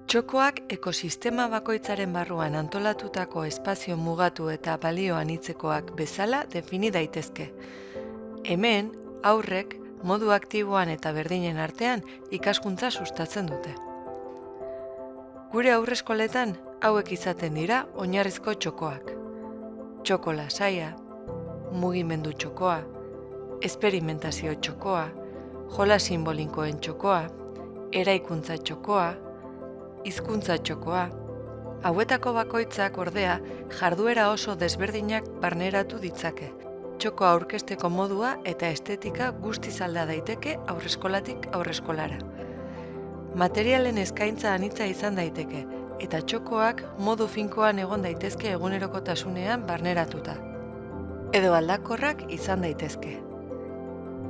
Txokoak ekosistema bakoitzaren barruan antolatutako espazio mugatu eta balio anitzekoak bezala defini daitezke. Hemen, haurrek modu aktiboan eta berdinen artean ikaskuntza sustatzen dute. Gure haurreskoletan hauek izaten dira oinarrizko txokoak. Txoko lasaia, mugimendu txokoa, esperimentazio txokoa, jola sinbolinkoen txokoa, eraikuntza txokoa, hizkuntza txokoa. Hauetako bakoitzak ordea jarduera oso desberdinak barneratu ditzake. Txokoa aurkezteko modua eta estetika guztiz alda daiteke haurreskolatik haurreskolara. Materialen eskaintza anitza izan daiteke, eta txokoak modu finkoan egon daitezke egunerokotasunean barneratuta. Edo aldakorrak izan daitezke.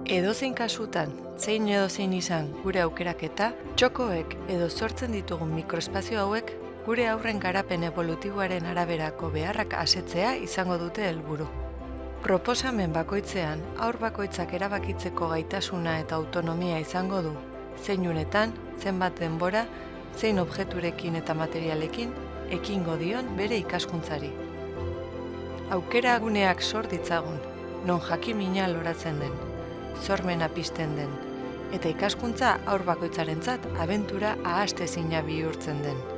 Edozein kasutan, zein edozein izan gure aukeraketa, txokoek edo sortzen ditugun mikroespazio hauek gure haurren garapen evolutiboaren araberako beharrak asetzea izango dute helburu. Proposamen bakoitzean, haur bakoitzak erabakitzeko gaitasuna eta autonomia izango du, zein unetan, zenbat denbora, zein objekturekin eta materialekin ekingo dion bere ikaskuntzari. Aukera guneak sor ditzagun, non jakimina loratzen den, sormena pizten den, eta ikaskuntza haur bakoitzarentzat abentura ahaztezina bihurtzen den.